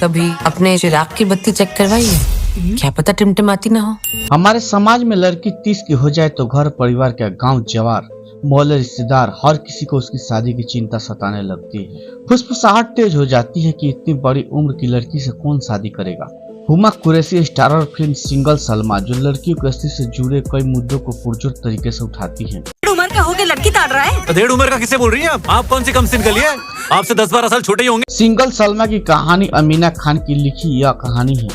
कभी अपने चिराग की बत्ती चेक करवाई है? क्या पता टिमटिमाती ना हो। हमारे समाज में लड़की 30 की हो जाए तो घर परिवार का गांव जवार मोहल्ले रिश्तेदार हर किसी को उसकी शादी की चिंता सताने लगती है। फुसफुसाहट तेज हो जाती है कि इतनी बड़ी उम्र की लड़की से कौन शादी करेगा। Huma Qureshi starrer film single Salma जो लड़कियों की अस्तित्व से जुड़े कई मुद्दों को पुरजोर तरीके से उठाती है। उम्र का होकर लड़की ताड़ रहा है। डेढ़ उम्र का किसे बोल रही हैं आप कौन सी कम सिन गली है? आपसे 10-12 साल छोटे ही होंगे। सिंगल सलमा की कहानी अमीना खान की लिखी यह कहानी है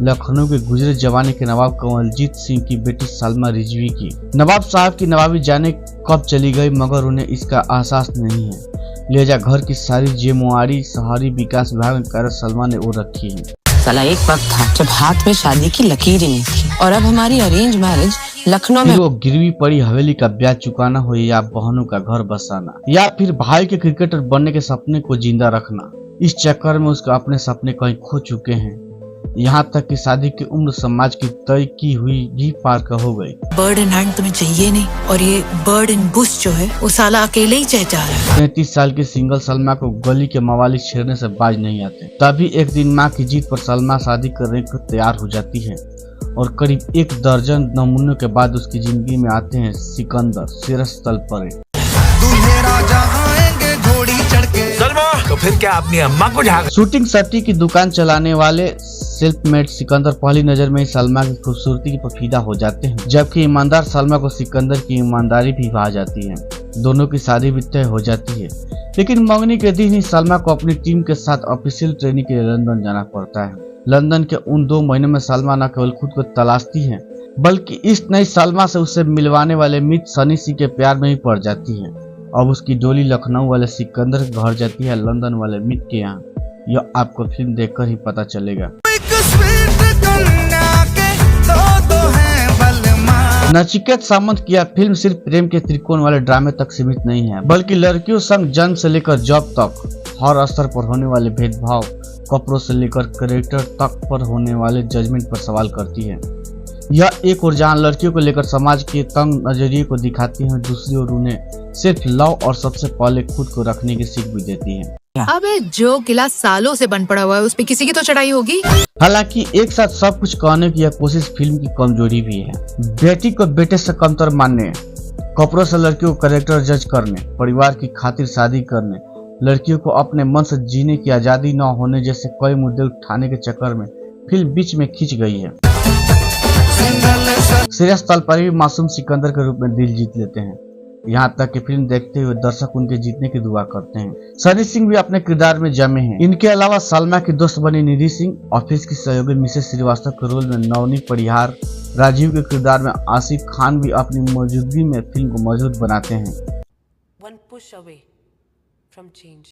लखनऊ के गुजरे जमाने के नवाब कंवलजीत सिंह की बेटी सलमा रिजवी की। नवाब साहब की नवाबी जाने कब चली गई मगर उन्हें इसका एहसास नहीं है। लिहाजा घर की सारी जिम्मेवारी शहरी विकास विभाग में कार्यरत सलमा ने वो रखी है। साला एक वक्त था जब हाथ में शादी की लकीर ही नहीं थी और अब हमारी अरेंज मैरिज लखनऊ में। वो गिरवी पड़ी हवेली का ब्याज चुकाना हो या बहनों का घर बसाना या फिर भाई के क्रिकेटर बनने के सपने को जिंदा रखना, इस चक्कर में उसके अपने सपने कहीं खो चुके हैं। यहाँ तक कि शादी की उम्र समाज की तय की हुई भी पार का हो गई। बर्ड इन हैंड तुम्हें चाहिए नहीं और ये बर्ड इन बुश जो है वो साला अकेले ही चहचा रहा है। 33 साल की सिंगल सलमा को गली के मवाली छेड़ने से बाज नहीं आते। तभी एक दिन माँ की जीत पर सलमा शादी करने को तैयार हो जाती है और करीब 1 दर्जन नमूनों के बाद उसकी जिंदगी में आते हैं सिकंदर सिरस तल परे। तो फिर क्या अपनी अम्मा को झाग। शूटिंग सट्टी की दुकान चलाने वाले सेल्फ मेड सिकंदर पहली नजर में ही सलमा की खूबसूरती पर फिदा हो जाते हैं, जबकि ईमानदार सलमा को सिकंदर की ईमानदारी भी भा जाती है। दोनों की शादी भी तय हो जाती है, लेकिन मंगनी के दिन ही सलमा को अपनी टीम के साथ ऑफिशियल ट्रेनिंग के लिए लंदन जाना पड़ता है। लंदन के उन 2 महीनों में सलमा न केवल खुद को तलाशती है बल्कि इस नई सलमा से उसे मिलवाने वाले मित्र सनी सिंह के प्यार में ही पड़ जाती है। अब उसकी डोली लखनऊ वाले सिकंदर के घर जाती है लंदन वाले मित्र के यहाँ। यह आपको फिल्म देखकर ही पता चलेगा। नचिकेत सामंत की यह फिल्म सिर्फ प्रेम के त्रिकोण वाले ड्रामे तक सीमित नहीं है बल्कि लड़कियों संग जन्म से लेकर जॉब तक हर स्तर पर होने वाले भेदभाव, कपड़ों से लेकर कैरेक्टर तक पर होने वाले जजमेंट पर सवाल करती है। यह एक और जहां लड़कियों को लेकर समाज के तंग नजरिए को दिखाती है, दूसरी ओर उन्हें सिर्फ लव और सबसे पहले खुद को रखने की सीख भी देती है। अबे जो किला सालों से बन पड़ा हुआ है उस पे किसी की तो चढ़ाई होगी। हालांकि एक साथ सब कुछ कहने की यह कोशिश फिल्म की कमजोरी भी है। बेटी को बेटे से कमतर मानने, कपड़ों से लड़कियों को कैरेक्टर जज करने, परिवार की खातिर शादी करने, लड़कियों को अपने मन से जीने की आजादी न होने जैसे कई मुद्दे उठाने के चक्कर में फिल्म बीच में खिंच गई है। सीरियस तल पर भी मासूम सिकंदर के रूप में दिल जीत लेते हैं। यहाँ तक कि फिल्म देखते हुए दर्शक उनके जीतने की दुआ करते हैं। सनी सिंह भी अपने किरदार में जमे हैं। इनके अलावा सलमा की दोस्त बनी निधि सिंह, ऑफिस की सहयोगी मिसेस श्रीवास्तव के रोल में नवनी परिहार, राजीव के किरदार में आसिफ खान भी अपनी मौजूदगी में फिल्म को मजबूत बनाते हैं।